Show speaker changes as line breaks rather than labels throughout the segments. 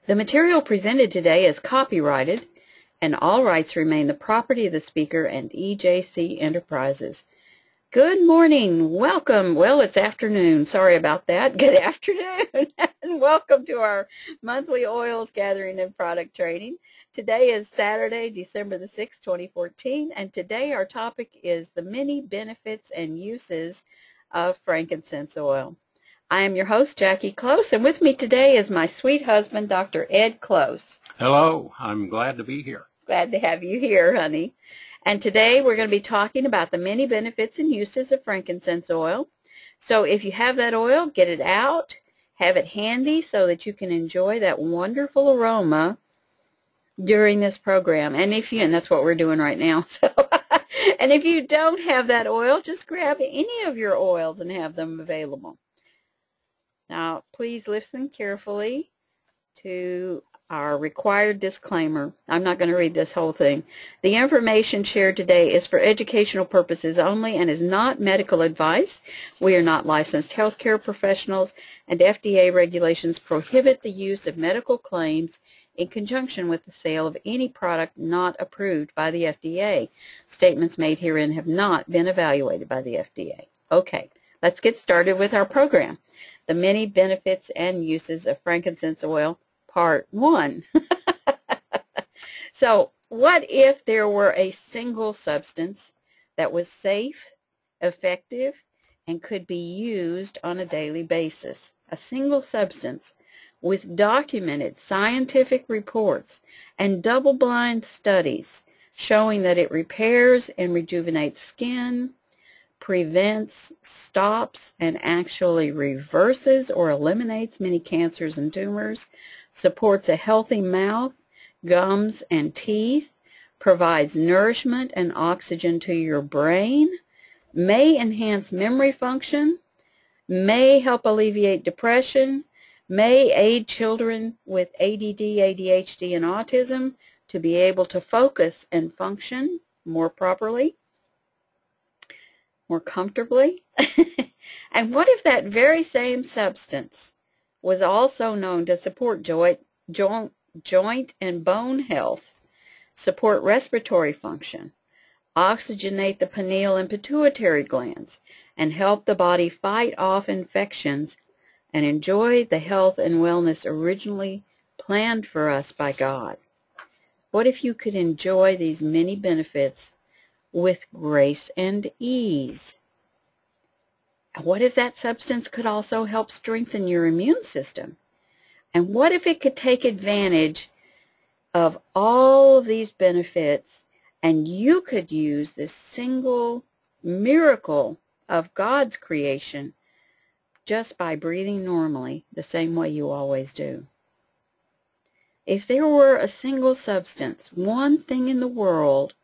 The material presented today is copyrighted, and all rights remain the property of the speaker and EJC Enterprises. Good morning. Welcome. Well, it's afternoon. Sorry about that. Good afternoon. And welcome to our monthly oils gathering and product training. Today is Saturday, December the 6th, 2014, and today our topic is the many benefits and uses of frankincense oil. I am your host, Jacqui Close, and with me today is my sweet husband, Dr. Ed Close.
Hello. I'm glad to be here.
Glad to have you here, honey. And today we're going to be talking about the many benefits and uses of frankincense oil. So if you have that oil, get it out, have it handy so that you can enjoy that wonderful aroma during this program. And that's what we're doing right now. So, and if you don't have that oil, just grab any of your oils and have them available. Now, please listen carefully to our required disclaimer. I'm not going to read this whole thing. The information shared today is for educational purposes only and is not medical advice. We are not licensed healthcare professionals, and FDA regulations prohibit the use of medical claims in conjunction with the sale of any product not approved by the FDA. Statements made herein have not been evaluated by the FDA. Okay, let's get started with our program. The many benefits and uses of frankincense oil, Part 1. So, what if there were a single substance that was safe, effective, and could be used on a daily basis? A single substance with documented scientific reports and double-blind studies showing that it repairs and rejuvenates skin, prevents, stops, and actually reverses or eliminates many cancers and tumors, supports a healthy mouth, gums, and teeth, provides nourishment and oxygen to your brain, may enhance memory function, may help alleviate depression, may aid children with ADD, ADHD, and autism to be able to focus and function more properly, more comfortably. And what if that very same substance was also known to support joint and bone health, support respiratory function, oxygenate the pineal and pituitary glands, and help the body fight off infections and enjoy the health and wellness originally planned for us by God? What if you could enjoy these many benefits with grace and ease? What if that substance could also help strengthen your immune system? And what if it could take advantage of all of these benefits and you could use this single miracle of God's creation just by breathing normally the same way you always do? If there were a single substance, one thing in the world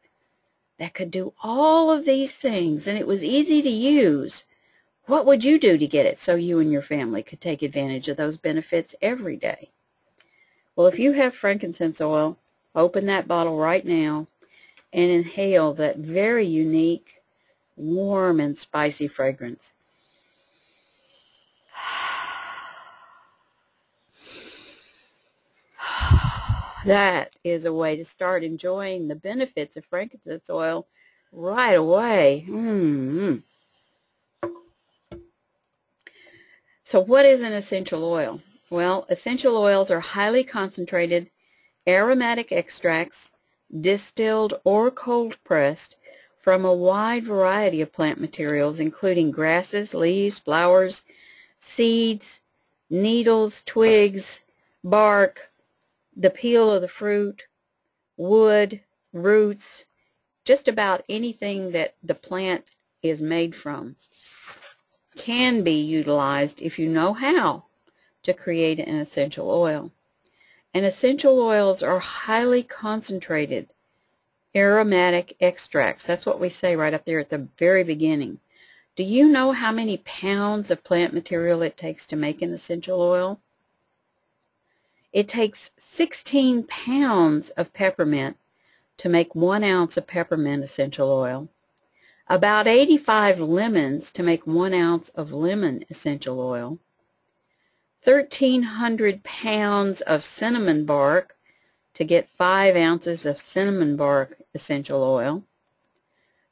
that could do all of these things and it was easy to use, what would you do to get it so you and your family could take advantage of those benefits every day? Well, if you have frankincense oil, open that bottle right now and inhale that very unique, warm, and spicy fragrance. That is a way to start enjoying the benefits of frankincense oil right away. So what is an essential oil? Well, essential oils are highly concentrated aromatic extracts, distilled or cold pressed from a wide variety of plant materials, including grasses, leaves, flowers, seeds, needles, twigs, bark, the peel of the fruit, wood, roots, just about anything that the plant is made from can be utilized if you know how to create an essential oil. And essential oils are highly concentrated aromatic extracts. That's what we say right up there at the very beginning. Do you know how many pounds of plant material it takes to make an essential oil? It takes 16 pounds of peppermint to make 1 ounce of peppermint essential oil. About 85 lemons to make 1 ounce of lemon essential oil. 1,300 pounds of cinnamon bark to get 5 ounces of cinnamon bark essential oil,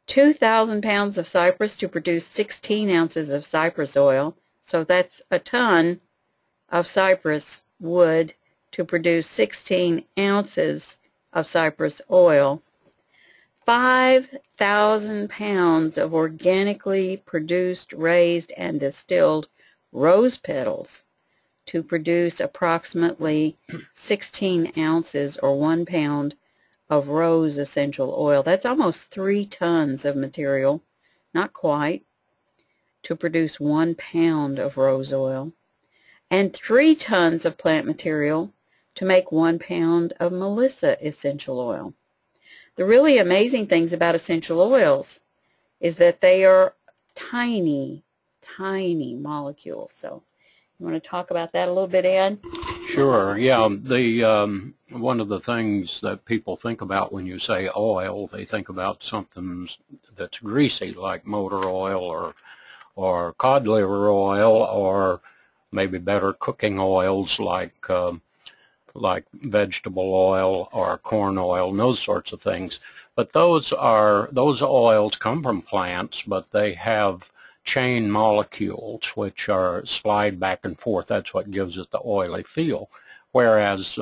2,000 pounds of cypress to produce 16 ounces of cypress oil, so that's a ton of cypress wood to produce 16 ounces of cypress oil, 5,000 pounds of organically produced, raised, and distilled rose petals to produce approximately 16 ounces or 1 pound of rose essential oil. That's almost 3 tons of material, not quite, to produce 1 pound of rose oil, and 3 tons of plant material to make 1 pound of melissa essential oil. The really amazing things about essential oils is that they are tiny, tiny molecules. So you want to talk about that a little bit, Ed?
Sure. Yeah. One of the things that people think about when you say oil, they think about something that's greasy, like motor oil or cod liver oil, or maybe better cooking oils like vegetable oil or corn oil and those sorts of things. But those oils come from plants, but they have chain molecules which are slide back and forth. That's what gives it the oily feel. Whereas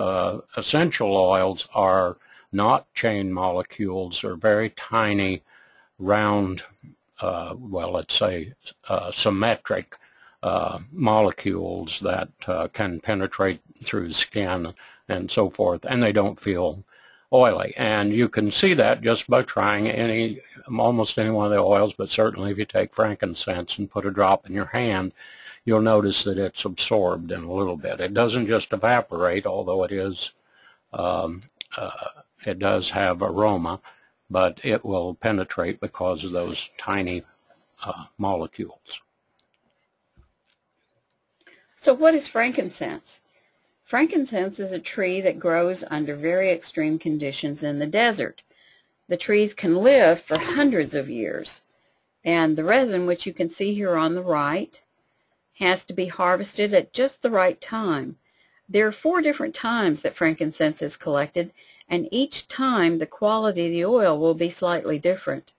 essential oils are not chain molecules, or very tiny, round, well, let's say symmetric molecules that can penetrate through skin and so forth, and they don't feel oily. And you can see that just by trying almost any one of the oils, but certainly if you take frankincense and put a drop in your hand, you'll notice that it's absorbed in a little bit. It doesn't just evaporate, although it does have aroma, but it will penetrate because of those tiny molecules.
So what is frankincense? Frankincense is a tree that grows under very extreme conditions in the desert. The trees can live for hundreds of years, and the resin, which you can see here on the right, has to be harvested at just the right time. There are 4 different times that frankincense is collected, and each time the quality of the oil will be slightly different.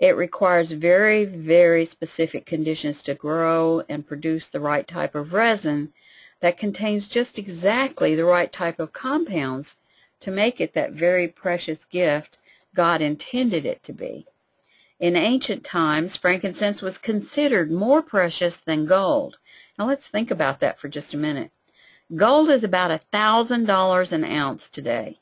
It requires very, very specific conditions to grow and produce the right type of resin that contains just exactly the right type of compounds to make it that very precious gift God intended it to be. In ancient times, frankincense was considered more precious than gold. Now let's think about that for just a minute. Gold is about $1,000 an ounce today.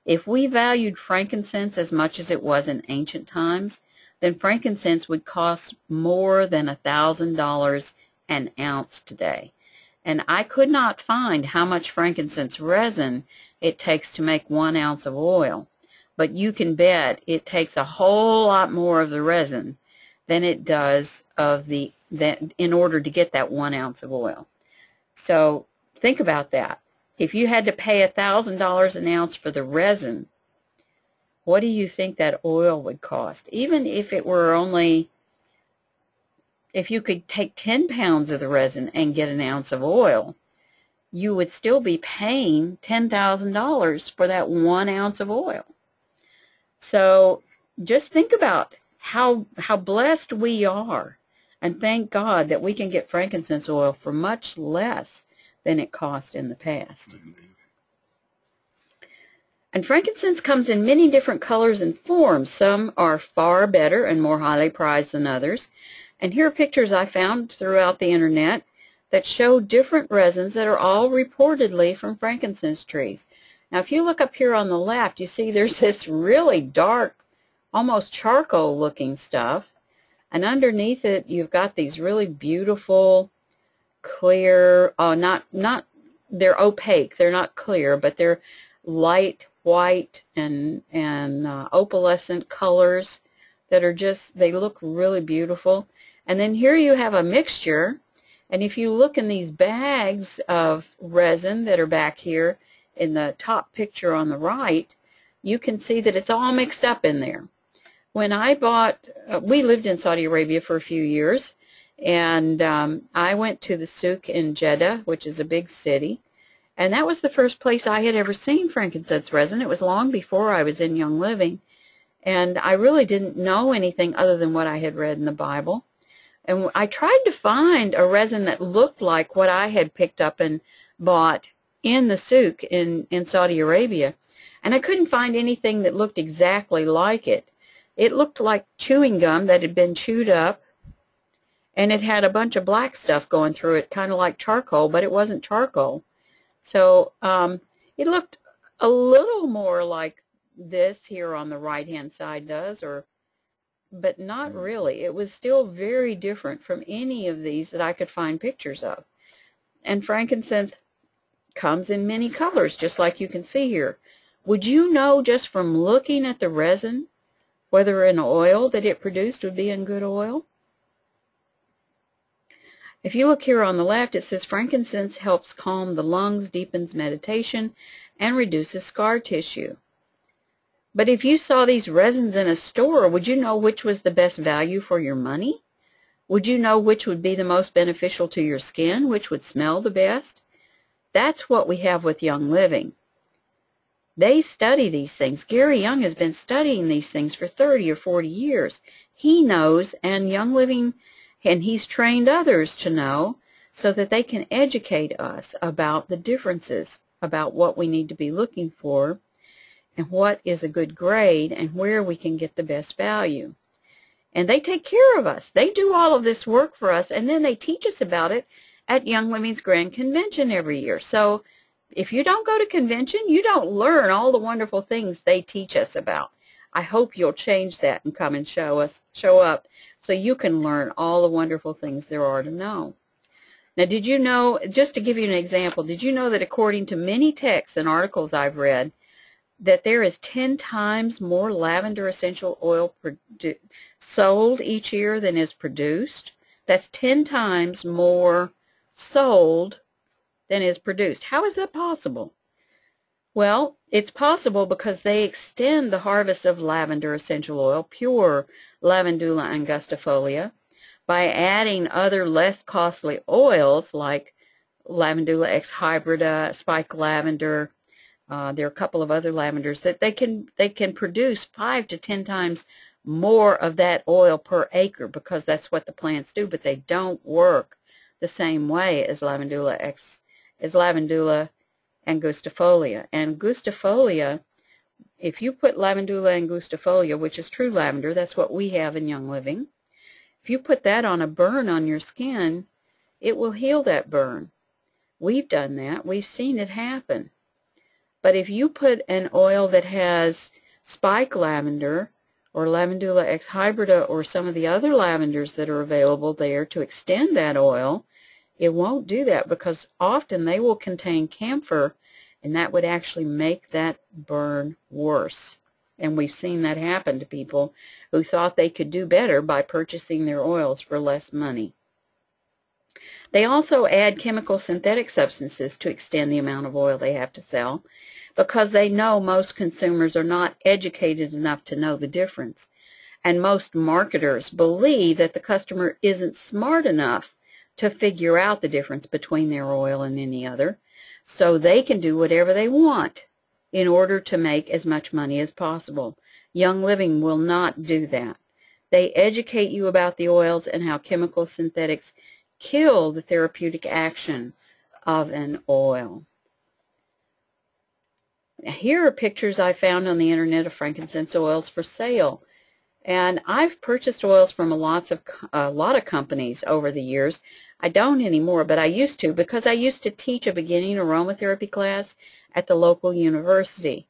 If we valued frankincense as much as it was in ancient times, then frankincense would cost more than $1,000 an ounce today. And I could not find how much frankincense resin it takes to make 1 ounce of oil. But you can bet it takes a whole lot more of the resin than it does in order to get that 1 ounce of oil. So think about that. If you had to pay $1,000 an ounce for the resin, what do you think that oil would cost? Even if it were only, if you could take 10 pounds of the resin and get an ounce of oil, you would still be paying $10,000 for that 1 ounce of oil. So just think about how blessed we are, and thank God that we can get frankincense oil for much less than it cost in the past. And frankincense comes in many different colors and forms. Some are far better and more highly prized than others. And here are pictures I found throughout the internet that show different resins that are all reportedly from frankincense trees. Now if you look up here on the left, you see there's this really dark, almost charcoal looking stuff, and underneath it you've got these really beautiful clear, they're opaque, they're not clear, but they're light white and opalescent colors that are just, they look really beautiful. And then here you have a mixture, and if you look in these bags of resin that are back here in the top picture on the right, you can see that it's all mixed up in there. When I bought, we lived in Saudi Arabia for a few years, And I went to the souk in Jeddah, which is a big city, and that was the first place I had ever seen frankincense resin. It was long before I was in Young Living, and I really didn't know anything other than what I had read in the Bible. And I tried to find a resin that looked like what I had picked up and bought in the souk in Saudi Arabia, and I couldn't find anything that looked exactly like it. It looked like chewing gum that had been chewed up, and it had a bunch of black stuff going through it, kind of like charcoal, but it wasn't charcoal. So it looked a little more like this here on the right-hand side does, but not really. It was still very different from any of these that I could find pictures of. And frankincense comes in many colors, just like you can see here. Would you know just from looking at the resin whether an oil that it produced would be in good oil? If you look here on the left, it says frankincense helps calm the lungs, deepens meditation, and reduces scar tissue. But if you saw these resins in a store, would you know which was the best value for your money? Would you know which would be the most beneficial to your skin, which would smell the best? That's what we have with Young Living. They study these things. Gary Young has been studying these things for 30 or 40 years. He knows, and Young Living, and he's trained others to know, so that they can educate us about the differences, about what we need to be looking for, and what is a good grade, and where we can get the best value. And they take care of us. They do all of this work for us, and then they teach us about it at Young Living's Grand Convention every year. So if you don't go to convention, you don't learn all the wonderful things they teach us about. I hope you'll change that and come and show up so you can learn all the wonderful things there are to know. Now, did you know, just to give you an example, did you know that according to many texts and articles I've read, that there is 10 times more lavender essential oil sold each year than is produced? That's 10 times more sold than is produced. How is that possible? Well, it's possible because they extend the harvest of lavender essential oil, pure lavandula angustifolia, by adding other less costly oils like lavandula X hybrida, spike lavender. There are a couple of other lavenders that they can produce 5 to 10 times more of that oil per acre, because that's what the plants do, but they don't work the same way as lavandula angustifolia. Angustifolia, if you put lavandula angustifolia, which is true lavender, that's what we have in Young Living, if you put that on a burn on your skin, it will heal that burn. We've done that. We've seen it happen. But if you put an oil that has spike lavender or lavandula X hybrida or some of the other lavenders that are available there to extend that oil, it won't do that, because often they will contain camphor, and that would actually make that burn worse. And we've seen that happen to people who thought they could do better by purchasing their oils for less money. They also add chemical synthetic substances to extend the amount of oil they have to sell, because they know most consumers are not educated enough to know the difference. And most marketers believe that the customer isn't smart enough to figure out the difference between their oil and any other, so they can do whatever they want in order to make as much money as possible. Young Living will not do that. They educate you about the oils and how chemical synthetics kill the therapeutic action of an oil. Here are pictures I found on the internet of frankincense oils for sale. And I've purchased oils from a lot of companies over the years. I don't anymore, but I used to, because I used to teach a beginning aromatherapy class at the local university.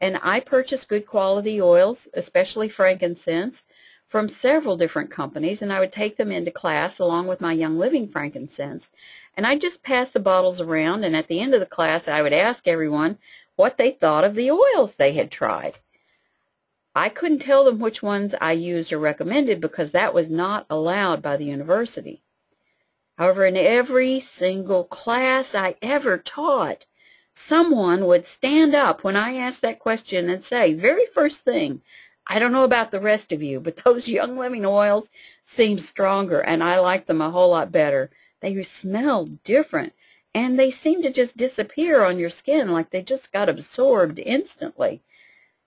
And I purchased good quality oils, especially frankincense, from several different companies, and I would take them into class along with my Young Living frankincense. And I'd just pass the bottles around, and at the end of the class I would ask everyone what they thought of the oils they had tried. I couldn't tell them which ones I used or recommended, because that was not allowed by the university. However, in every single class I ever taught, someone would stand up when I asked that question and say, very first thing, I don't know about the rest of you, but those Young Living oils seem stronger, and I like them a whole lot better. They smell different, and they seem to just disappear on your skin like they just got absorbed instantly.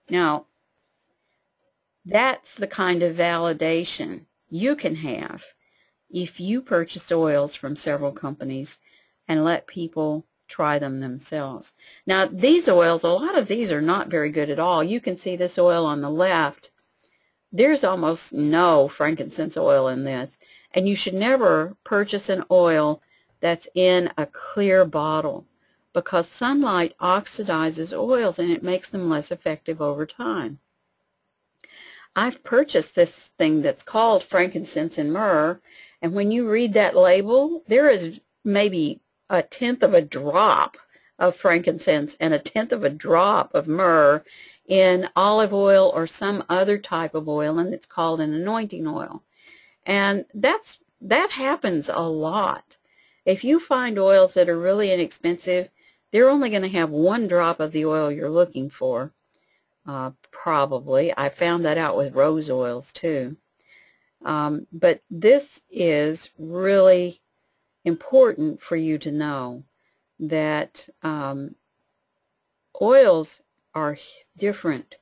Now, that's the kind of validation you can have if you purchase oils from several companies and let people try them themselves. Now, these oils, a lot of these are not very good at all. You can see this oil on the left. There's almost no frankincense oil in this, and you should never purchase an oil that's in a clear bottle because sunlight oxidizes oils and it makes them less effective over time. I've purchased this thing that's called frankincense and myrrh, and when you read that label, there is maybe a tenth of a drop of frankincense and a tenth of a drop of myrrh in olive oil or some other type of oil, and it's called an anointing oil. And that happens a lot. If you find oils that are really inexpensive, they're only going to have one drop of the oil you're looking for, probably. I found that out with rose oils too. But this is really important for you to know that oils are different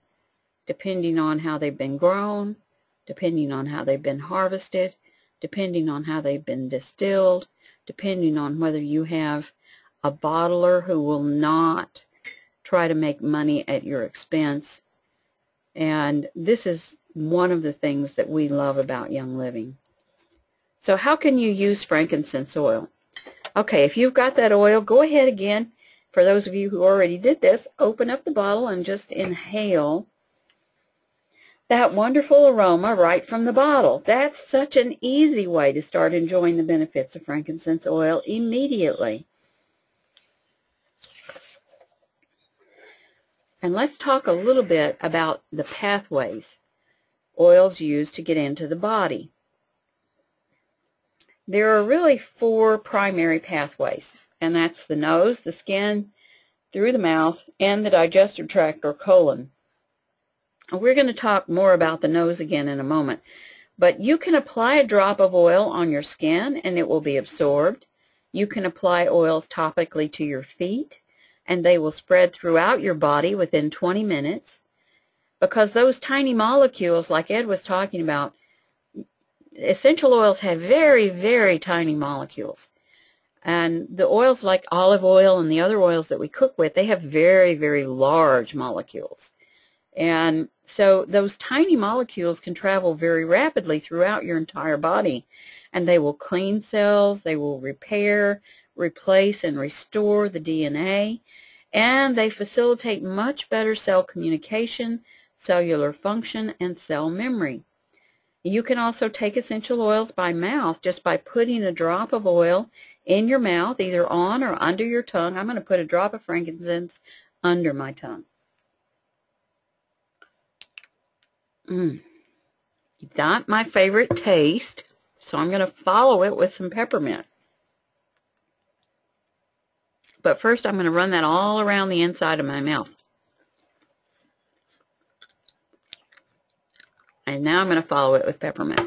depending on how they've been grown, depending on how they've been harvested, depending on how they've been distilled, depending on whether you have a bottler who will not try to make money at your expense. And this is one of the things that we love about Young Living. So how can you use frankincense oil? Okay, if you've got that oil, go ahead again. For those of you who already did this, open up the bottle and just inhale that wonderful aroma right from the bottle. That's such an easy way to start enjoying the benefits of frankincense oil immediately. And let's talk a little bit about the pathways oils use to get into the body. There are really 4 primary pathways, and that's the nose, the skin, through the mouth, and the digestive tract or colon. We're going to talk more about the nose again in a moment, but you can apply a drop of oil on your skin and it will be absorbed. You can apply oils topically to your feet and they will spread throughout your body within 20 minutes because those tiny molecules, like Ed was talking about, essential oils have very, very tiny molecules. And the oils like olive oil and the other oils that we cook with, they have very, very large molecules. And so those tiny molecules can travel very rapidly throughout your entire body. And they will clean cells, they will repair, replace, and restore the DNA. And they facilitate much better cell communication, cellular function, and cell memory. You can also take essential oils by mouth just by putting a drop of oil in your mouth, either on or under your tongue. I'm going to put a drop of frankincense under my tongue. Not my favorite taste, so I'm going to follow it with some peppermint. But first I'm going to run that all around the inside of my mouth. And now I'm going to follow it with peppermint.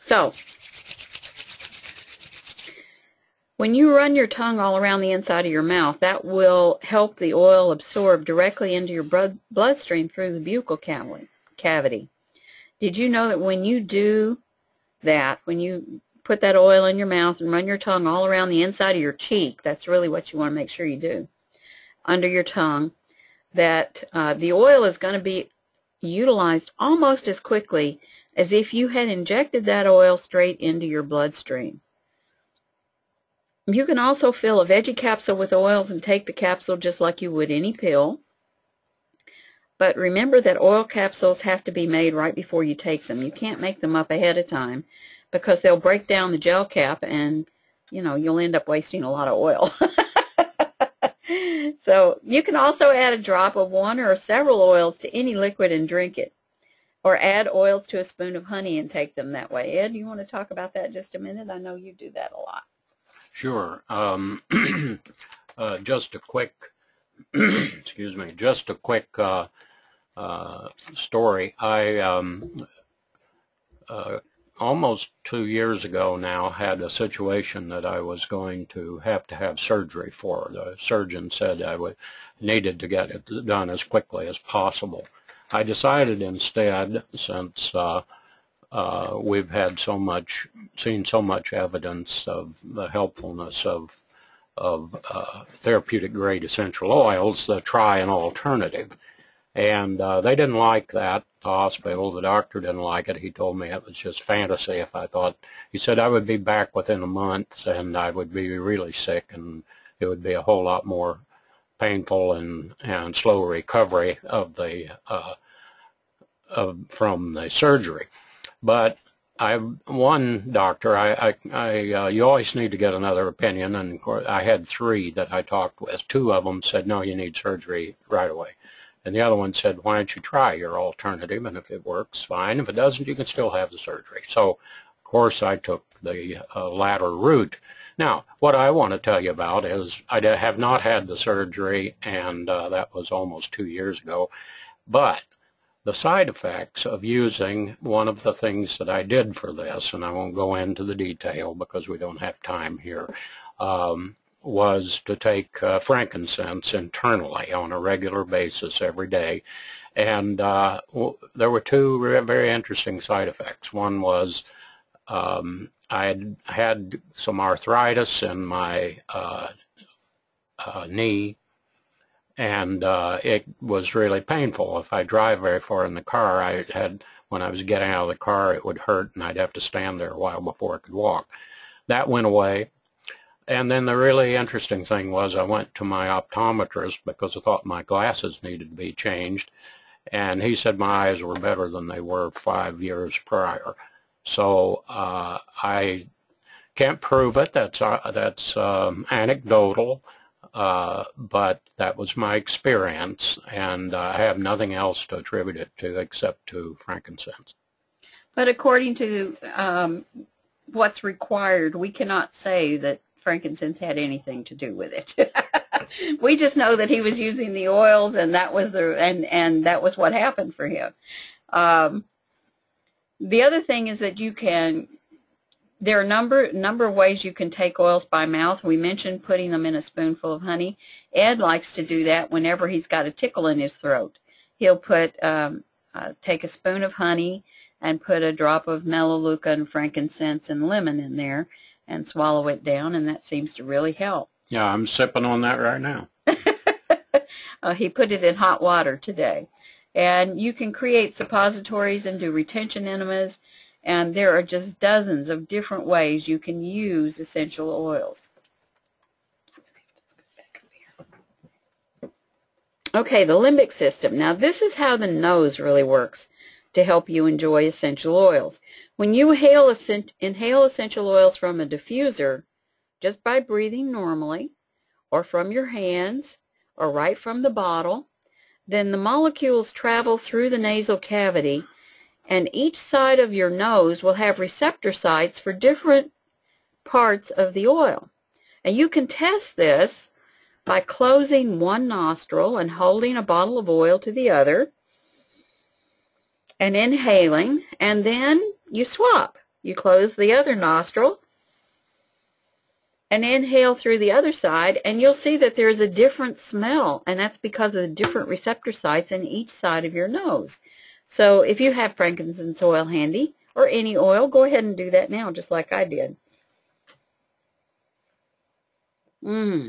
So, when you run your tongue all around the inside of your mouth, that will help the oil absorb directly into your bloodstream through the buccal cavity. Did you know that when you do that, when you put that oil in your mouth and run your tongue all around the inside of your cheek, that's really what you want to make sure you do, under your tongue, that the oil is going to be utilized almost as quickly as if you had injected that oil straight into your bloodstream. You can also fill a veggie capsule with oils and take the capsule just like you would any pill. But remember that oil capsules have to be made right before you take them. You can't make them up ahead of time because they'll break down the gel cap and, you know, you'll end up wasting a lot of oil. So you can also add a drop of one or several oils to any liquid and drink it. Or add oils to a spoon of honey and take them that way. Ed, you want to talk about that just a minute? I know you do that a lot.
Sure. Just a quick, excuse me, just a quick story. Almost 2 years ago now had a situation that I was going to have surgery for. The surgeon said I needed to get it done as quickly as possible. I decided instead, since we've had seen so much evidence of the helpfulness of therapeutic grade essential oils, to try an alternative. And they didn't like that, the hospital. The doctor didn't like it. He told me it was just fantasy if I thought. He said I would be back within a month and I would be really sick and it would be a whole lot more painful and slow recovery of from the surgery. But one doctor, you always need to get another opinion, and of course I had 3 that I talked with. 2 of them said, no, you need surgery right away. And the other one said, why don't you try your alternative, and if it works, fine. If it doesn't, you can still have the surgery. So, of course, I took the latter route. Now, what I want to tell you about is I have not had the surgery, and that was almost 2 years ago. But the side effects of using one of the things that I did for this, and I won't go into the detail because we don't have time here, was to take frankincense internally on a regular basis every day. And there were 2 very interesting side effects. One was I had some arthritis in my knee, and it was really painful. If I drive very far in the car, when I was getting out of the car, it would hurt, and I'd have to stand there a while before I could walk. That went away. And then the really interesting thing was I went to my optometrist because I thought my glasses needed to be changed, and he said my eyes were better than they were 5 years prior. So I can't prove it. That's anecdotal, but that was my experience, and I have nothing else to attribute it to except to frankincense.
But according to what's required, we cannot say that frankincense had anything to do with it. We just know that he was using the oils, and that was that was what happened for him. The other thing is that there are a number of ways you can take oils by mouth. We mentioned putting them in a spoonful of honey. Ed likes to do that whenever he's got a tickle in his throat. He'll take a spoon of honey and put a drop of melaleuca and frankincense and lemon in there and swallow it down, and that seems to really help.
Yeah, I'm sipping on that right now.
He put it in hot water today. And you can create suppositories and do retention enemas, and there are just dozens of different ways you can use essential oils. Okay, the limbic system. Now, this is how the nose really works to help you enjoy essential oils. When you inhale essential oils from a diffuser, just by breathing normally, or from your hands, or right from the bottle, then the molecules travel through the nasal cavity, and each side of your nose will have receptor sites for different parts of the oil. And you can test this by closing one nostril and holding a bottle of oil to the other and inhaling, and then you swap. You close the other nostril and inhale through the other side, and you'll see that there's a different smell, and that's because of the different receptor sites in each side of your nose. So if you have frankincense oil handy, or any oil, go ahead and do that now, just like I did. Now,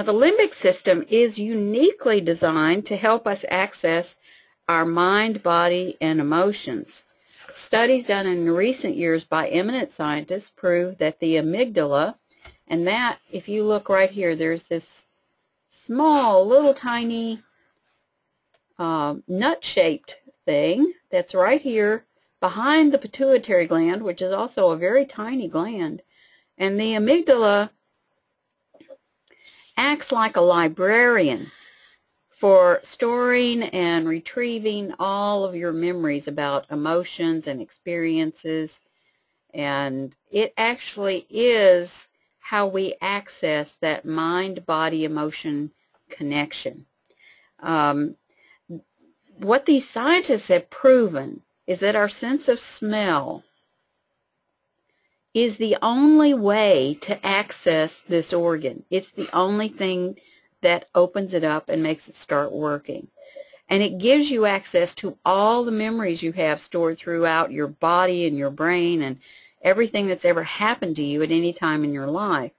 the limbic system is uniquely designed to help us access our mind, body, and emotions. Studies done in recent years by eminent scientists prove that the amygdala, and that, if you look right here, there's this small, little tiny nut-shaped thing that's right here behind the pituitary gland, which is also a very tiny gland. And the amygdala acts like a librarian for storing and retrieving all of your memories about emotions and experiences. And it actually is how we access that mind-body-emotion connection. What these scientists have proven is that our sense of smell is the only way to access this organ. It's the only thing that opens it up and makes it start working. And it gives you access to all the memories you have stored throughout your body and your brain and everything that's ever happened to you at any time in your life.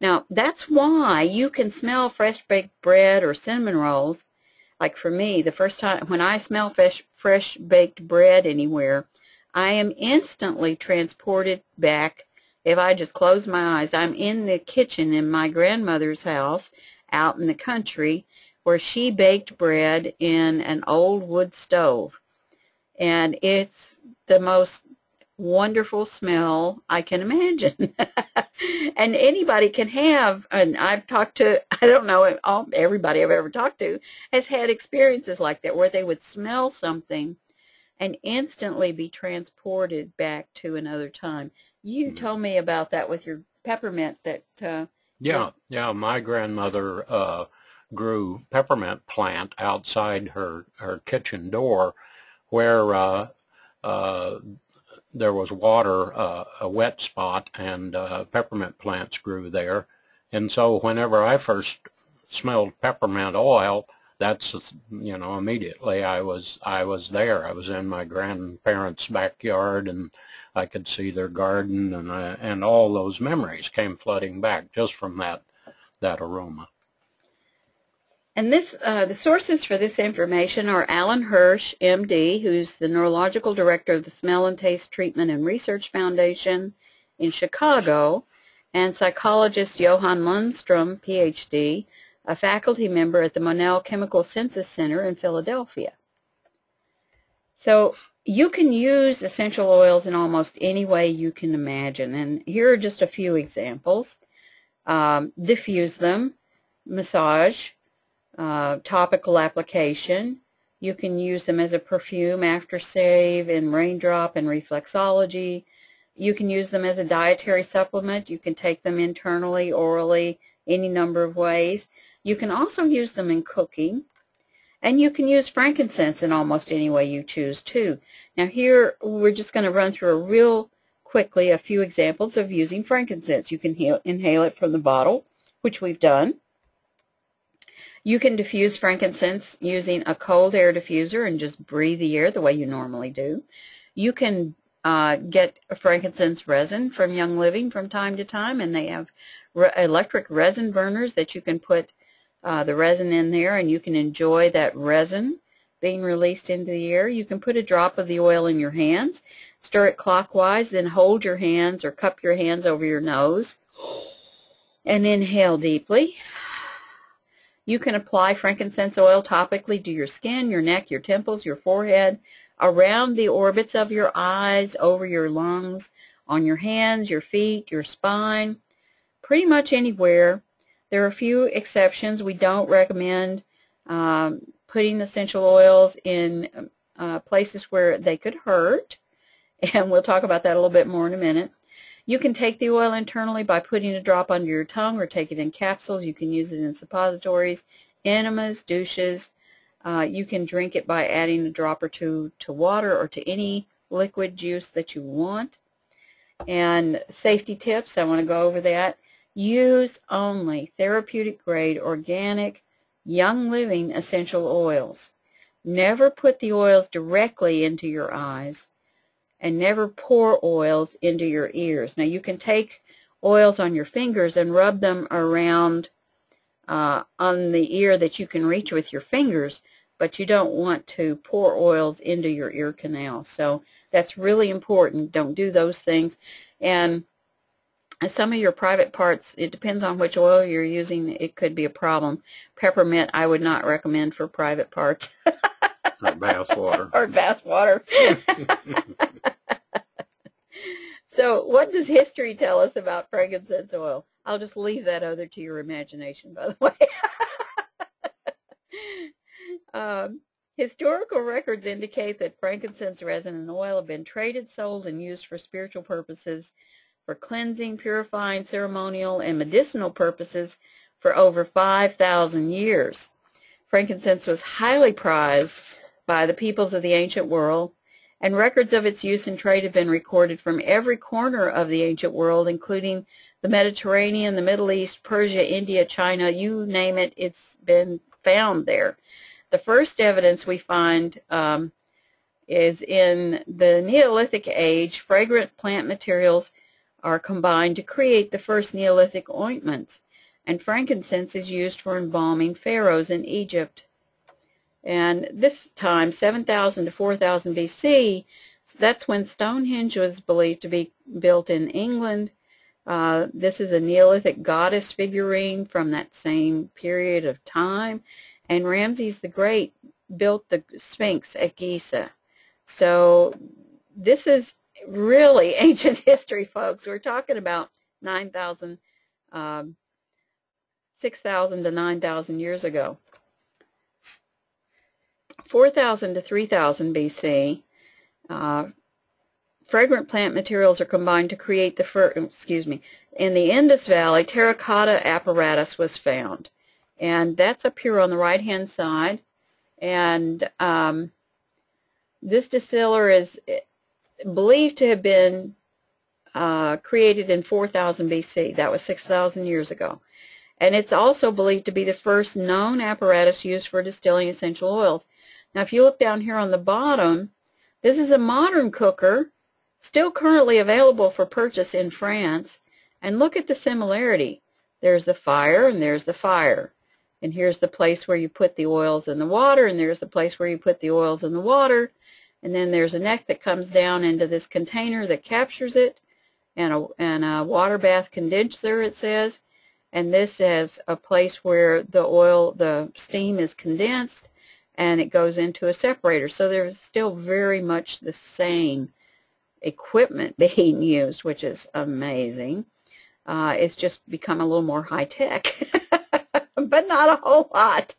Now, that's why you can smell fresh baked bread or cinnamon rolls. Like for me, the first time when I smell fresh baked bread anywhere, I am instantly transported back. If I just close my eyes, I'm in the kitchen in my grandmother's house out in the country where she baked bread in an old wood stove. And it's the most wonderful smell I can imagine. And anybody can have, and I've talked to, I don't know, everybody I've ever talked to has had experiences like that where they would smell something and instantly be transported back to another time. You told me about that with your peppermint that
yeah, my grandmother grew peppermint plant outside her kitchen door where there was water, a wet spot, and peppermint plants grew there. And so whenever I first smelled peppermint oil, that's, you know, immediately I was there. I was in my grandparents' backyard, and I could see their garden, and all those memories came flooding back just from that aroma.
And this, the sources for this information are Alan Hirsch, M.D., who's the neurological director of the Smell and Taste Treatment and Research Foundation in Chicago, and psychologist Johan Lundstrom, Ph.D., a faculty member at the Monell Chemical Senses Center in Philadelphia. So you can use essential oils in almost any way you can imagine, and here are just a few examples. Diffuse them, massage, topical application. You can use them as a perfume, aftershave, and raindrop and reflexology. You can use them as a dietary supplement. You can take them internally, orally, any number of ways. You can also use them in cooking. And you can use frankincense in almost any way you choose too. Now here we're just going to run through real quickly a few examples of using frankincense. You can inhale it from the bottle, which we've done. You can diffuse frankincense using a cold air diffuser and just breathe the air the way you normally do. You can get frankincense resin from Young Living from time to time, and they have electric resin burners that you can put the resin in there, and you can enjoy that resin being released into the air. You can put a drop of the oil in your hands, stir it clockwise, then hold your hands or cup your hands over your nose, and inhale deeply. You can apply frankincense oil topically to your skin, your neck, your temples, your forehead, around the orbits of your eyes, over your lungs, on your hands, your feet, your spine, pretty much anywhere. There are a few exceptions. We don't recommend putting essential oils in places where they could hurt, and we'll talk about that a little bit more in a minute. You can take the oil internally by putting a drop under your tongue or take it in capsules. You can use it in suppositories, enemas, douches. You can drink it by adding a drop or two to water or to any liquid juice that you want. And safety tips, I want to go over that. Use only therapeutic grade, organic, Young Living essential oils. Never put the oils directly into your eyes, and never pour oils into your ears. Now you can take oils on your fingers and rub them around on the ear that you can reach with your fingers, but you don't want to pour oils into your ear canal. So that's really important. Don't do those things. And some of your private parts, it depends on which oil you're using, it could be a problem. Peppermint I would not recommend for private parts.
Or bath water.
Or bath water. So what does history tell us about frankincense oil? I'll just leave that other to your imagination, by the way. Historical records indicate that frankincense resin and oil have been traded, sold, and used for spiritual purposes for cleansing, purifying, ceremonial, and medicinal purposes for over 5,000 years. Frankincense was highly prized by the peoples of the ancient world, and records of its use in trade have been recorded from every corner of the ancient world, including the Mediterranean, the Middle East, Persia, India, China, you name it, it's been found there. The first evidence we find is in the Neolithic age. Fragrant plant materials are combined to create the first Neolithic ointments, and frankincense is used for embalming pharaohs in Egypt. And this time, 7,000 to 4,000 BC, that's when Stonehenge was believed to be built in England. This is a Neolithic goddess figurine from that same period of time. And Ramses the Great built the Sphinx at Giza. So this is really ancient history, folks. We're talking about 6,000 to 9,000 years ago. 4,000 to 3,000 BC, fragrant plant materials are combined to create the in the Indus Valley, terracotta apparatus was found. And that's up here on the right-hand side. And this distiller is believed to have been created in 4,000 BC. That was 6,000 years ago. And it's also believed to be the first known apparatus used for distilling essential oils. Now, if you look down here on the bottom, this is a modern cooker, still currently available for purchase in France. And look at the similarity. There's the fire, and there's the fire. And here's the place where you put the oils in the water, and there's the place where you put the oils in the water. And then there's a neck that comes down into this container that captures it, and a water bath condenser, it says. And this is a place where the steam is condensed, and it goes into a separator. So there's still very much the same equipment being used, which is amazing. It's just become a little more high-tech, but not a whole lot.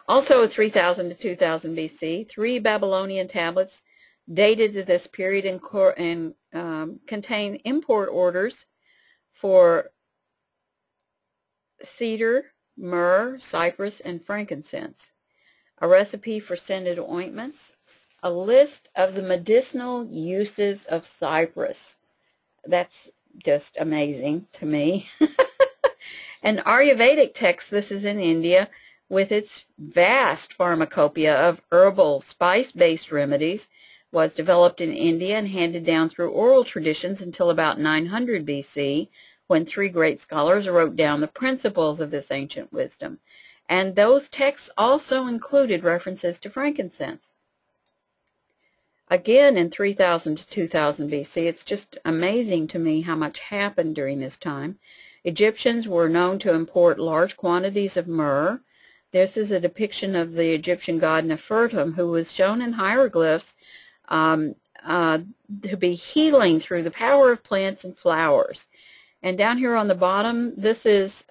Also, 3,000 to 2,000 BC, 3 Babylonian tablets dated to this period and contain import orders for cedar, myrrh, cypress, and frankincense, a recipe for scented ointments, a list of the medicinal uses of cypress. That's just amazing to me. An Ayurvedic text, this is in India, with its vast pharmacopoeia of herbal spice-based remedies, was developed in India and handed down through oral traditions until about 900 BC, when 3 great scholars wrote down the principles of this ancient wisdom. And those texts also included references to frankincense. Again, in 3,000 to 2,000 BC, it's just amazing to me how much happened during this time. Egyptians were known to import large quantities of myrrh. This is a depiction of the Egyptian god Nefertum, who was shown in hieroglyphs to be healing through the power of plants and flowers. And down here on the bottom, this was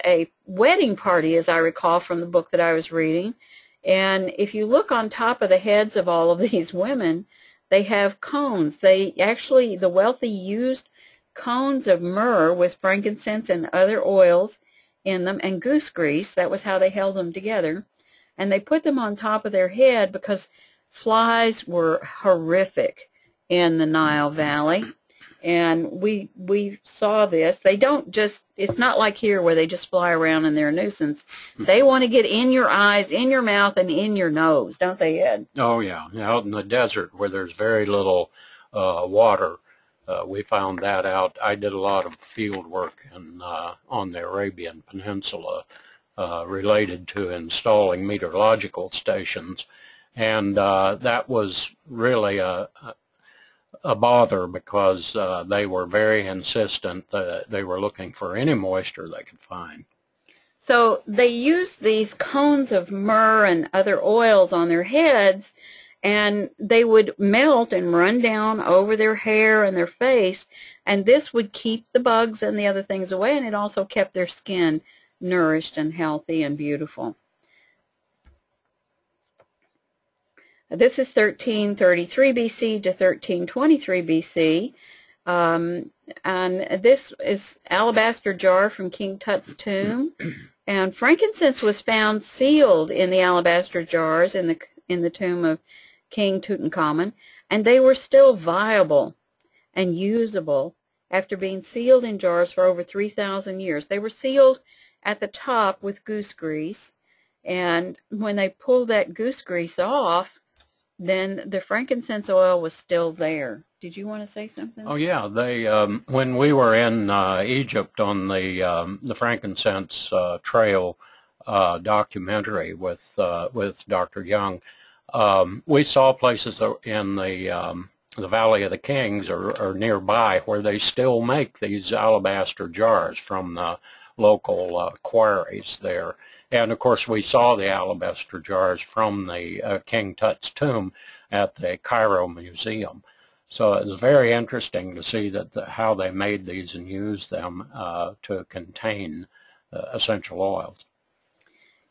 a wedding party, as I recall from the book that I was reading. And if you look on top of the heads of all of these women, they have cones. The wealthy used cones of myrrh with frankincense and other oils in them, and goose grease. That was how they held them together. And they put them on top of their head because flies were horrific in the Nile Valley. And we saw this. They don't just, it's not like here where they just fly around and they're a nuisance. They want to get in your eyes, in your mouth, and in your nose, don't they, Ed?
Oh, yeah. Out in the desert where there's very little water, we found that out. I did a lot of field work on the Arabian Peninsula related to installing meteorological stations. And that was really a bother because they were very insistent that they were looking for any moisture they could find.
So they used these cones of myrrh and other oils on their heads, and they would melt and run down over their hair and their face, and this would keep the bugs and the other things away, and it also kept their skin nourished and healthy and beautiful. This is 1333 BC to 1323 BC. And this is alabaster jar from King Tut's tomb. And frankincense was found sealed in the alabaster jars in the tomb of King Tutankhamun, and they were still viable and usable after being sealed in jars for over 3,000 years. They were sealed at the top with goose grease, and when they pulled that goose grease off, then the frankincense oil was still there. Did you want to say something?
Oh yeah, they when we were in Egypt on the frankincense trail documentary with Dr. Young, we saw places in the Valley of the Kings or nearby where they still make these alabaster jars from the local quarries there. And of course we saw the alabaster jars from the King Tut's tomb at the Cairo Museum. So it was very interesting to see how they made these and used them to contain essential oils.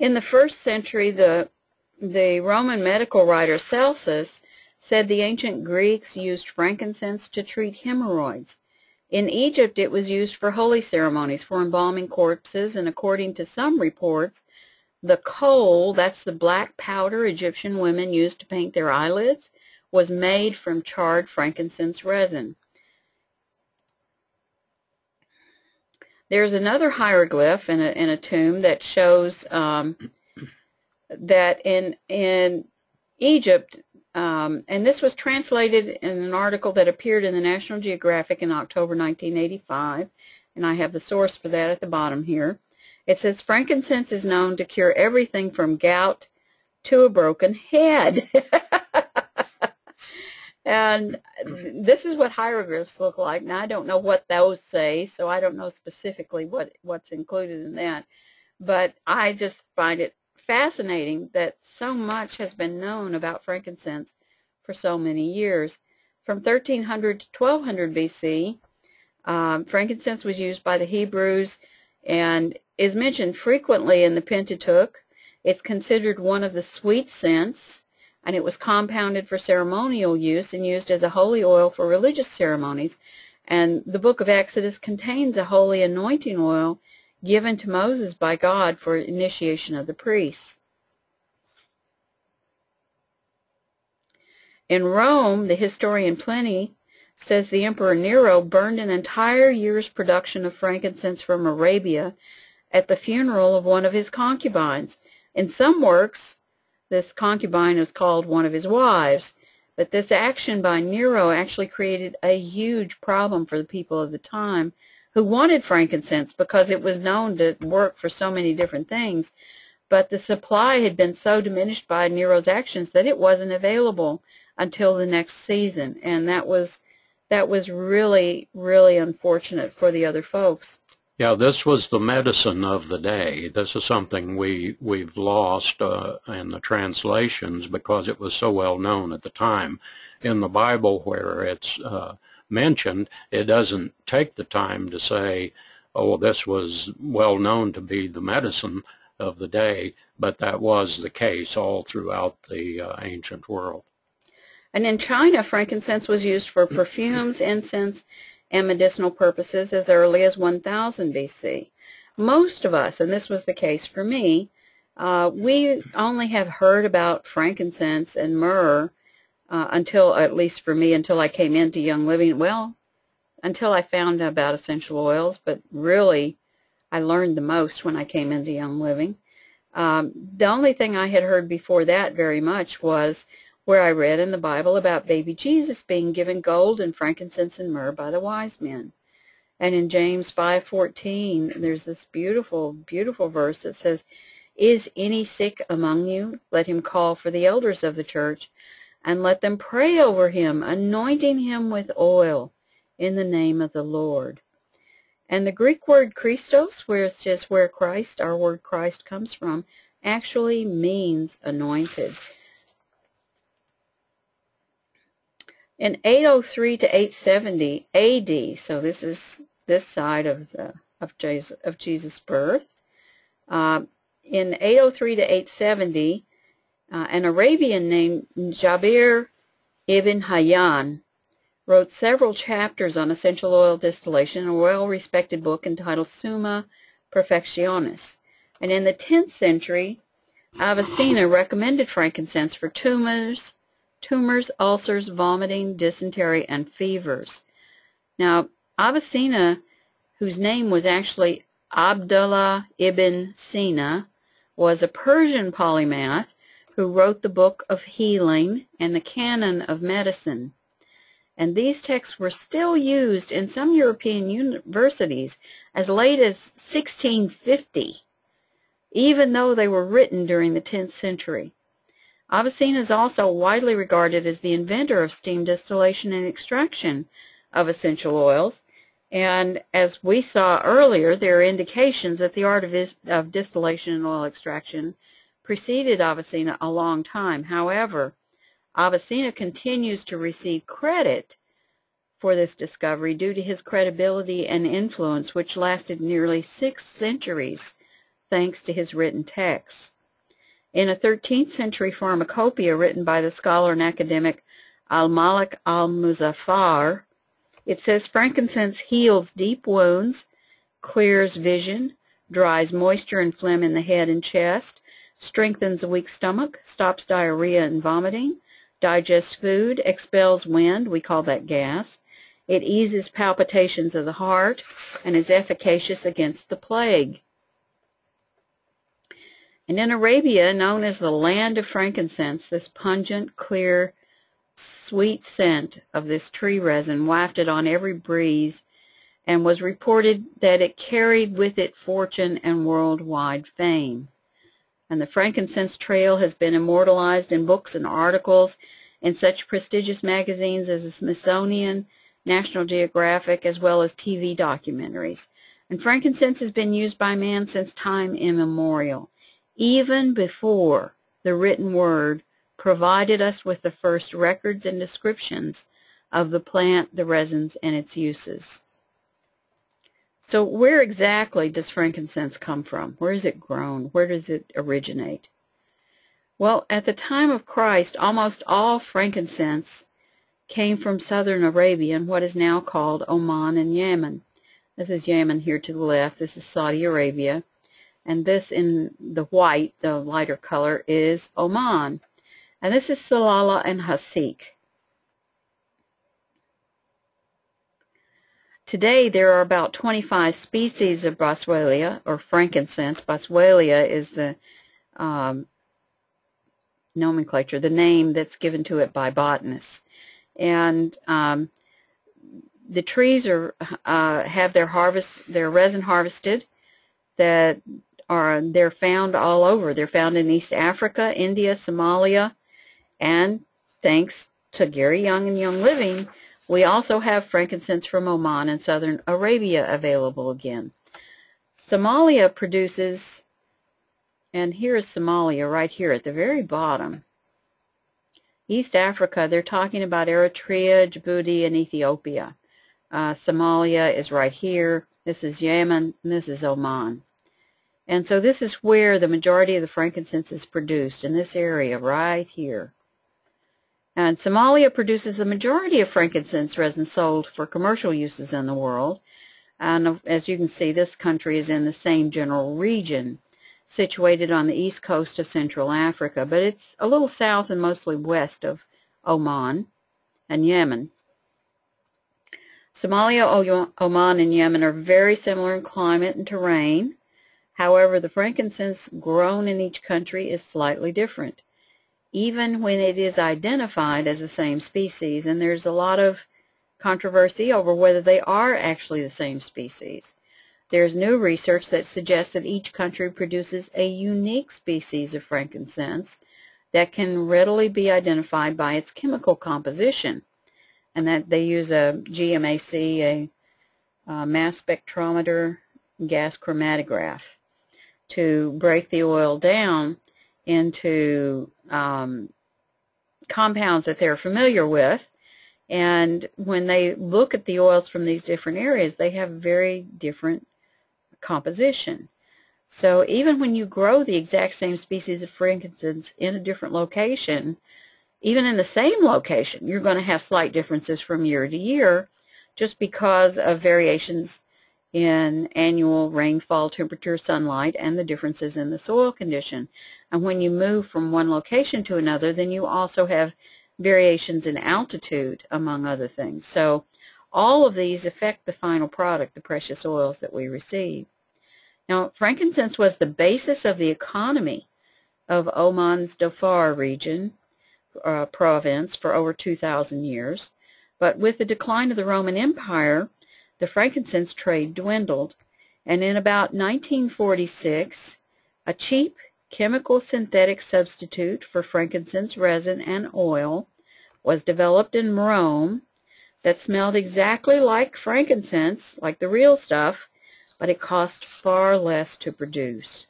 In the 1st century, the Roman medical writer Celsus said the ancient Greeks used frankincense to treat hemorrhoids. In Egypt, it was used for holy ceremonies, for embalming corpses, and according to some reports, the kohl, that's the black powder Egyptian women used to paint their eyelids, was made from charred frankincense resin. There's another hieroglyph in a tomb that shows that in Egypt, and this was translated in an article that appeared in the National Geographic in October 1985, and I have the source for that at the bottom here. It says, frankincense is known to cure everything from gout to a broken head. And this is what hieroglyphs look like. Now, I don't know what those say, so I don't know specifically what's included in that. But I just find it fascinating that so much has been known about frankincense for so many years. From 1300 to 1200 BC, frankincense was used by the Hebrews and is mentioned frequently in the Pentateuch. It's considered one of the sweet scents, and it was compounded for ceremonial use and used as a holy oil for religious ceremonies. And the book of Exodus contains a holy anointing oil given to Moses by God for initiation of the priests. In Rome, the historian Pliny says the Emperor Nero burned an entire year's production of frankincense from Arabia at the funeral of one of his concubines. In some works, this concubine is called one of his wives, but this action by Nero actually created a huge problem for the people of the time who wanted frankincense because it was known to work for so many different things, but the supply had been so diminished by Nero's actions that it wasn't available until the next season, and that was really, really unfortunate for the other folks.
Yeah, this was the medicine of the day. This is something we've lost in the translations because it was so well known at the time. In the Bible, where it's mentioned, it doesn't take the time to say, oh, this was well known to be the medicine of the day, but that was the case all throughout the ancient world.
And in China, frankincense was used for perfumes, incense, and medicinal purposes as early as 1000 BC. Most of us, and this was the case for me, we only have heard about frankincense and myrrh until, at least for me, until I came into Young Living. Well, until I found out about essential oils, but really I learned the most when I came into Young Living. The only thing I had heard before that very much was where I read in the Bible about baby Jesus being given gold and frankincense and myrrh by the wise men. And in James 5:14, there's this beautiful, beautiful verse that says, "Is any sick among you? Let him call for the elders of the church, and let them pray over him, anointing him with oil in the name of the Lord." And the Greek word Christos, which is where Christ, our word Christ, comes from, actually means anointed. In 803 to 870 AD, so this is this side of Jesus' birth, in 803 to 870, An Arabian named Jabir ibn Hayyan wrote several chapters on essential oil distillation in a well-respected book entitled Summa Perfectionis. And in the 10th century, Avicenna recommended frankincense for tumors, ulcers, vomiting, dysentery, and fevers. Now, Avicenna, whose name was actually Abdullah ibn Sina, was a Persian polymath who wrote the Book of Healing and the Canon of Medicine. And these texts were still used in some European universities as late as 1650, even though they were written during the 10th century. Avicenna is also widely regarded as the inventor of steam distillation and extraction of essential oils. And as we saw earlier, there are indications that the art of distillation and oil extraction preceded Avicenna a long time. However, Avicenna continues to receive credit for this discovery due to his credibility and influence, which lasted nearly 6 centuries, thanks to his written texts. In a 13th century pharmacopoeia written by the scholar and academic Al-Malik al-Muzaffar, it says frankincense heals deep wounds, clears vision, dries moisture and phlegm in the head and chest, strengthens a weak stomach, stops diarrhea and vomiting, digests food, expels wind, we call that gas. It eases palpitations of the heart and is efficacious against the plague. And in Arabia, known as the land of frankincense, this pungent, clear, sweet scent of this tree resin wafted on every breeze, and was reported that it carried with it fortune and worldwide fame. And the frankincense trail has been immortalized in books and articles in such prestigious magazines as the Smithsonian, National Geographic, as well as TV documentaries. And frankincense has been used by man since time immemorial, even before the written word provided us with the first records and descriptions of the plant, the resins, and its uses. So where exactly does frankincense come from? Where is it grown? Where does it originate? Well, at the time of Christ, almost all frankincense came from southern Arabia and what is now called Oman and Yemen. This is Yemen here to the left. This is Saudi Arabia. And this in the white, the lighter color, is Oman. And this is Salalah and Hasik. Today there are about 25 species of boswellia, or frankincense. Boswellia is the nomenclature, the name that's given to it by botanists. And the trees have their resin harvested. They're found all over. They're found in East Africa, India, Somalia, and thanks to Gary Young and Young Living, we also have frankincense from Oman and southern Arabia available again. Somalia produces, and here is Somalia right here at the very bottom. East Africa, they're talking about Eritrea, Djibouti, and Ethiopia. Somalia is right here. This is Yemen, and this is Oman. And so this is where the majority of the frankincense is produced, in this area right here. And Somalia produces the majority of frankincense resin sold for commercial uses in the world. And as you can see, this country is in the same general region, situated on the east coast of Central Africa, but it's a little south and mostly west of Oman and Yemen. Somalia, Oman, and Yemen are very similar in climate and terrain. However, the frankincense grown in each country is slightly different, even when it is identified as the same species, and there's a lot of controversy over whether they are actually the same species. There's new research that suggests that each country produces a unique species of frankincense that can readily be identified by its chemical composition, and that they use a GMAC, a mass spectrometer, gas chromatograph, to break the oil down into compounds that they're familiar with. And when they look at the oils from these different areas, they have very different composition. So even when you grow the exact same species of frankincense in a different location, even in the same location, you're going to have slight differences from year to year just because of variations in annual rainfall, temperature, sunlight, and the differences in the soil condition. And when you move from one location to another, then you also have variations in altitude, among other things. So all of these affect the final product, the precious oils that we receive. Now, frankincense was the basis of the economy of Oman's Dhofar region, province, for over 2,000 years. But with the decline of the Roman Empire, the frankincense trade dwindled, and in about 1946, a cheap chemical synthetic substitute for frankincense resin and oil was developed in Rome that smelled exactly like frankincense, like the real stuff, but it cost far less to produce.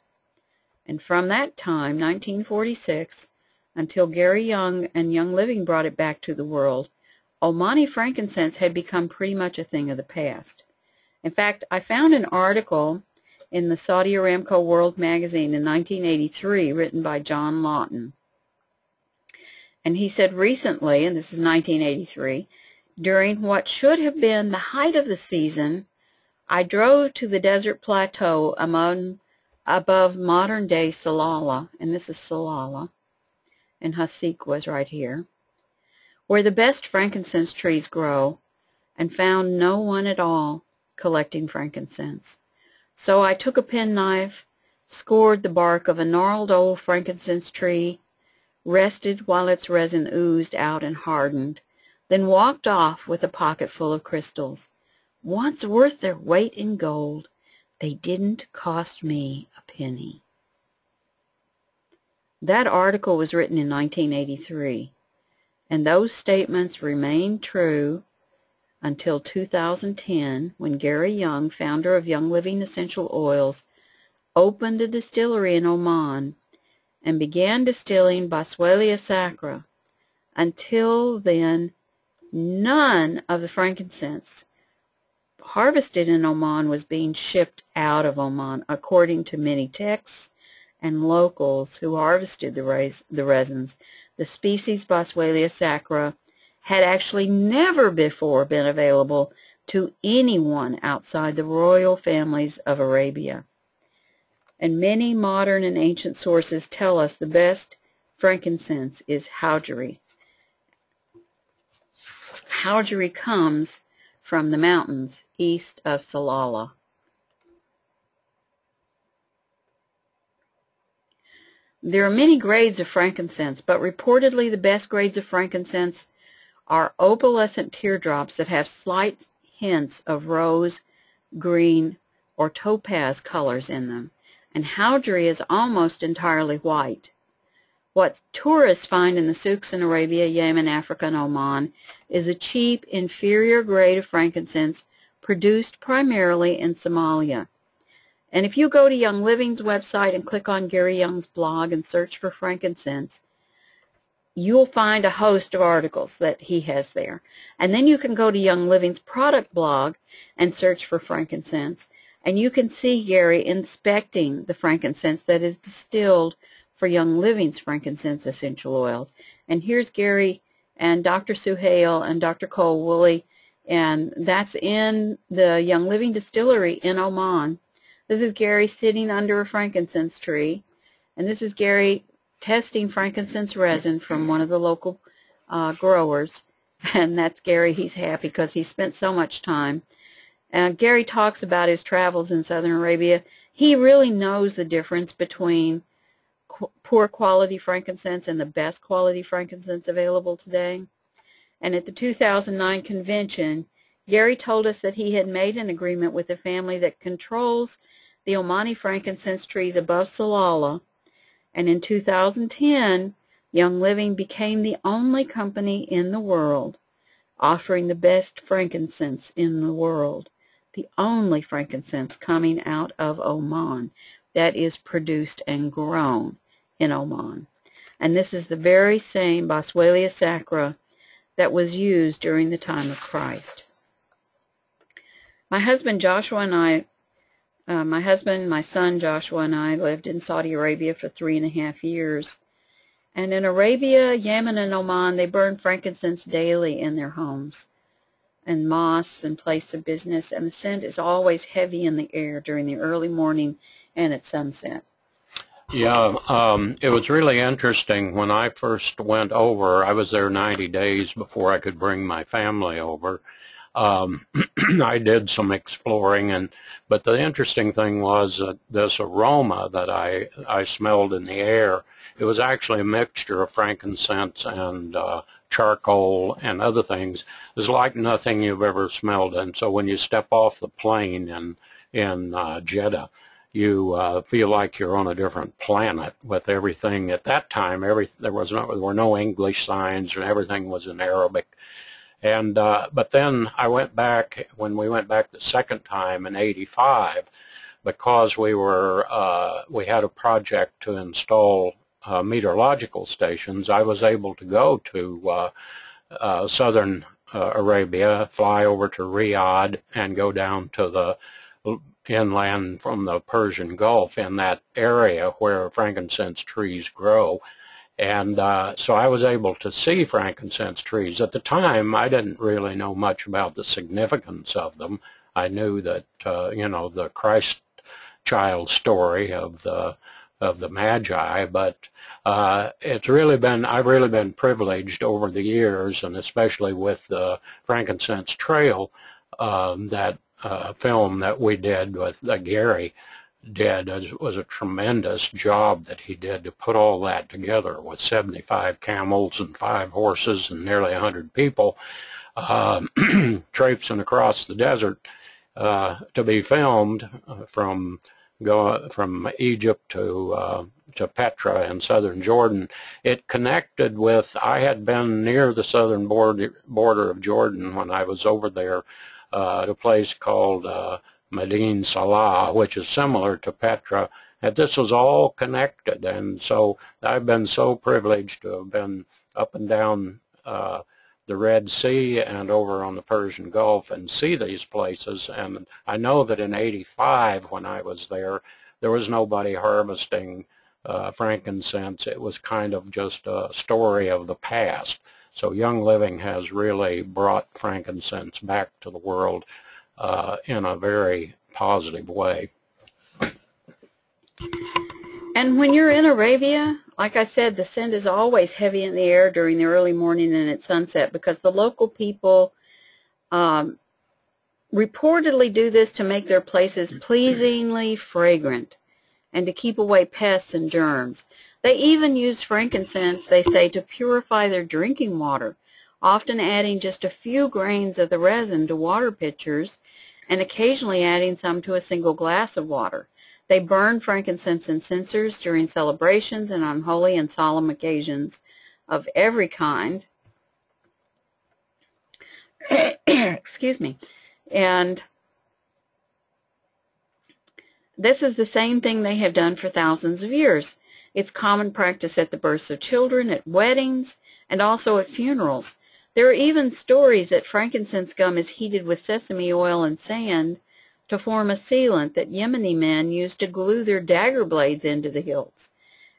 And from that time, 1946, until Gary Young and Young Living brought it back to the world, Omani frankincense had become pretty much a thing of the past. In fact, I found an article in the Saudi Aramco World magazine in 1983 written by John Lawton. And he said recently, and this is 1983, during what should have been the height of the season, I drove to the desert plateau above modern-day Salalah, and this is Salalah, and Hasik was right here, where the best frankincense trees grow, and found no one at all collecting frankincense. So I took a penknife, scored the bark of a gnarled old frankincense tree, rested while its resin oozed out and hardened, then walked off with a pocket full of crystals. Once worth their weight in gold, they didn't cost me a penny. That article was written in 1983, and those statements remained true until 2010, when Gary Young, founder of Young Living Essential Oils, opened a distillery in Oman and began distilling Boswellia sacra. Until then, none of the frankincense harvested in Oman was being shipped out of Oman, according to many texts and locals who harvested the resins. The species Boswellia sacra had actually never before been available to anyone outside the royal families of Arabia. And many modern and ancient sources tell us the best frankincense is Howgary. Howgary comes from the mountains east of Salalah. There are many grades of frankincense, but reportedly the best grades of frankincense are opalescent teardrops that have slight hints of rose, green, or topaz colors in them, and Howgary is almost entirely white. What tourists find in the souks in Arabia, Yemen, Africa, and Oman is a cheap, inferior grade of frankincense produced primarily in Somalia. And if you go to Young Living's website and click on Gary Young's blog and search for frankincense, you'll find a host of articles that he has there. And then you can go to Young Living's product blog and search for frankincense, and you can see Gary inspecting the frankincense that is distilled for Young Living's frankincense essential oils. And here's Gary and Dr. Suhail and Dr. Cole Woolley, and that's in the Young Living distillery in Oman. This is Gary sitting under a frankincense tree, and this is Gary testing frankincense resin from one of the local growers. And that's Gary. He's happy because he spent so much time. Gary talks about his travels in southern Arabia. He really knows the difference between poor quality frankincense and the best quality frankincense available today. And at the 2009 convention, Gary told us that he had made an agreement with the family that controls the Omani frankincense trees above Salalah, and in 2010, Young Living became the only company in the world offering the best frankincense in the world, the only frankincense coming out of Oman that is produced and grown in Oman. And this is the very same Boswellia sacra that was used during the time of Christ. My husband Joshua and I My husband, my son Joshua, and I lived in Saudi Arabia for 3.5 years. And in Arabia, Yemen, and Oman, they burn frankincense daily in their homes and mosques and places of business, and the scent is always heavy in the air during the early morning and at sunset.
Yeah, it was really interesting when I first went over. I was there 90 days before I could bring my family over. I did some exploring, but the interesting thing was that this aroma that I smelled in the air, it was actually a mixture of frankincense and charcoal and other things. It was like nothing you've ever smelled. And so when you step off the plane in Jeddah, you feel like you're on a different planet with everything. At that time, there were no English signs, and everything was in Arabic. And but then I went back, when we went back the second time in '85, because we had a project to install meteorological stations. I was able to go to southern Arabia, fly over to Riyadh, and go down to the inland from the Persian Gulf in that area where frankincense trees grow. And so I was able to see frankincense trees. At the time, I didn't really know much about the significance of them. I knew that, you know, the Christ child story of the Magi, but I've really been privileged over the years, and especially with the Frankincense Trail, that film that we did with Gary did. It was a tremendous job that he did to put all that together with 75 camels and 5 horses and nearly 100 people traipsing across the desert to be filmed from Egypt to Petra in southern Jordan. It connected with, I had been near the southern border of Jordan when I was over there at a place called Medine Salah, which is similar to Petra, and this was all connected. And so I've been so privileged to have been up and down the Red Sea and over on the Persian Gulf and see these places. And I know that in '85, when I was there was nobody harvesting frankincense. It was kind of just a story of the past. So Young Living has really brought frankincense back to the world in a very positive way.
And when you're in Arabia, like I said, the scent is always heavy in the air during the early morning and at sunset, because the local people reportedly do this to make their places pleasingly fragrant and to keep away pests and germs. They even use frankincense, they say, to purify their drinking water, often adding just a few grains of the resin to water pitchers and occasionally adding some to a single glass of water. They burn frankincense in censers during celebrations and on holy and solemn occasions of every kind. Excuse me. And this is the same thing they have done for thousands of years. It's common practice at the births of children, at weddings, and also at funerals. There are even stories that frankincense gum is heated with sesame oil and sand to form a sealant that Yemeni men used to glue their dagger blades into the hilts.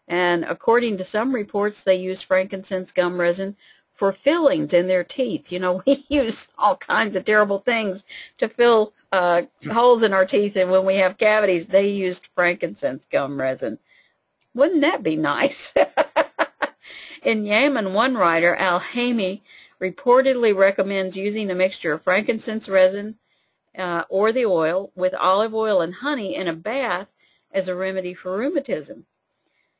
And according to some reports, they use frankincense gum resin for fillings in their teeth. You know, we use all kinds of terrible things to fill holes in our teeth, and when we have cavities, they used frankincense gum resin. Wouldn't that be nice? In Yemen, one writer, Al-Hami, reportedly recommends using a mixture of frankincense resin or the oil with olive oil and honey in a bath as a remedy for rheumatism.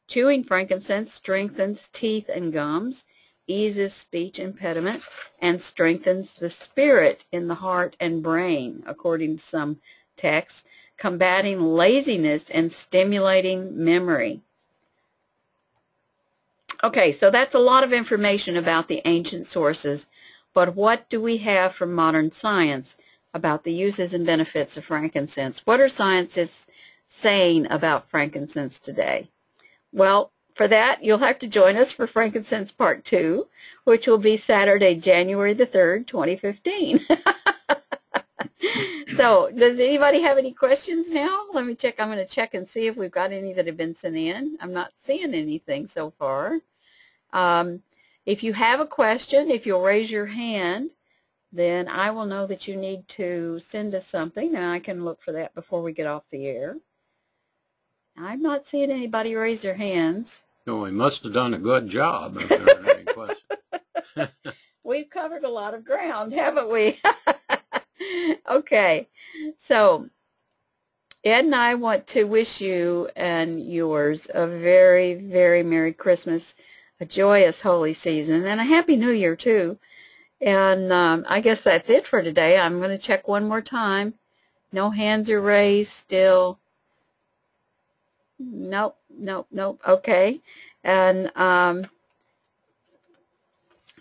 Chewing frankincense strengthens teeth and gums, eases speech impediment, and strengthens the spirit in the heart and brain, according to some texts, combating laziness and stimulating memory. Okay, so that's a lot of information about the ancient sources, but what do we have from modern science about the uses and benefits of frankincense? What are scientists saying about frankincense today? Well, for that, you'll have to join us for Frankincense Part 2, which will be Saturday, January the 3rd, 2015. So So, does anybody have any questions now? Let me check. I'm going to check and see if we've got any that have been sent in. I'm not seeing anything so far. If you have a question, if you'll raise your hand, then I will know that you need to send us something, and I can look for that before we get off the air. I'm not seeing anybody raise their hands.
No, we must have done a good job if there are any questions.
We've covered a lot of ground, haven't we? Okay, so Ed and I want to wish you and yours a very, very Merry Christmas, a joyous holy season, and a Happy New Year, too. And I guess that's it for today. I'm going to check one more time. No hands are raised still. Nope, nope, nope. Okay. And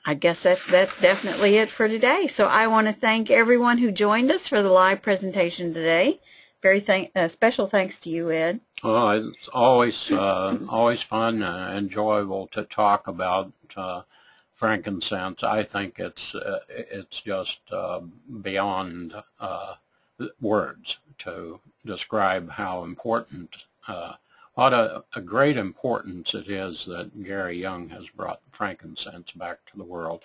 I guess that's definitely it for today. So I want to thank everyone who joined us for the live presentation today. Very special thanks to you, Ed.
Well, it's always always fun and enjoyable to talk about frankincense. I think it's just beyond words to describe how important, what a great importance it is that Gary Young has brought frankincense back to the world.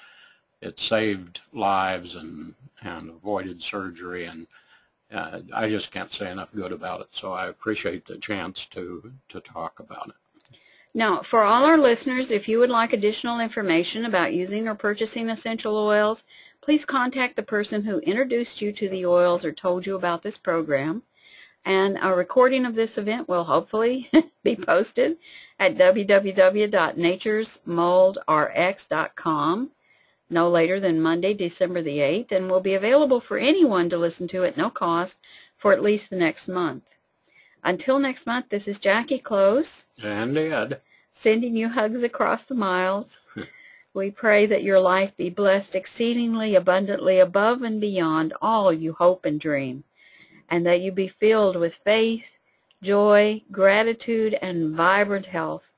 It saved lives and avoided surgery, and I just can't say enough good about it. So I appreciate the chance to talk about it.
Now, for all our listeners, if you would like additional information about using or purchasing essential oils, please contact the person who introduced you to the oils or told you about this program. And a recording of this event will hopefully be posted at www.naturesmoldrx.com no later than Monday, December the 8th, and will be available for anyone to listen to at no cost for at least the next month. Until next month, this is Jacqui Close.
And Ed.
Sending you hugs across the miles. We pray that your life be blessed exceedingly abundantly above and beyond all you hope and dream, and that you be filled with faith, joy, gratitude, and vibrant health.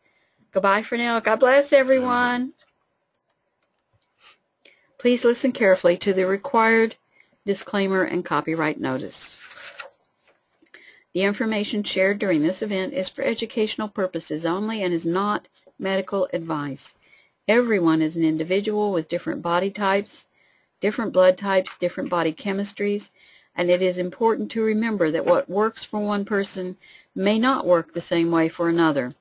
Goodbye for now. God bless everyone. Please listen carefully to the required disclaimer and copyright notice. The information shared during this event is for educational purposes only and is not medical advice. Everyone is an individual with different body types, different blood types, different body chemistries, and it is important to remember that what works for one person may not work the same way for another.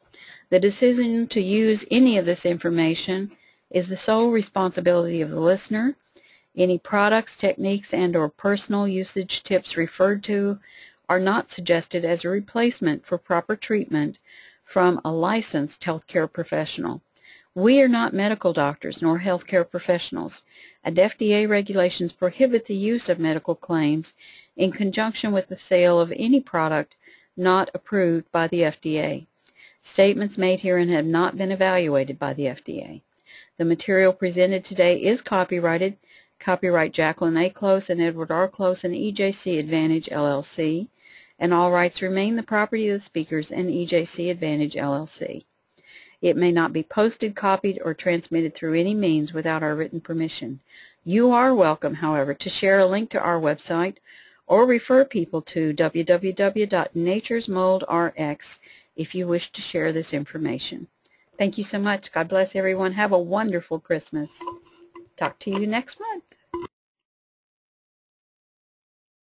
The decision to use any of this information is the sole responsibility of the listener. Any products, techniques, and/or personal usage tips referred to are not suggested as a replacement for proper treatment from a licensed healthcare professional. We are not medical doctors nor healthcare professionals, and FDA regulations prohibit the use of medical claims in conjunction with the sale of any product not approved by the FDA. Statements made herein have not been evaluated by the FDA. The material presented today is copyrighted. Copyright Jacqueline A. Close and Edward R. Close and EJC Advantage, LLC, and all rights remain the property of the speakers and EJC Advantage, LLC. It may not be posted, copied, or transmitted through any means without our written permission. You are welcome, however, to share a link to our website or refer people to www.naturesmoldrx if you wish to share this information. Thank you so much. God bless everyone. Have a wonderful Christmas. Talk to you next month.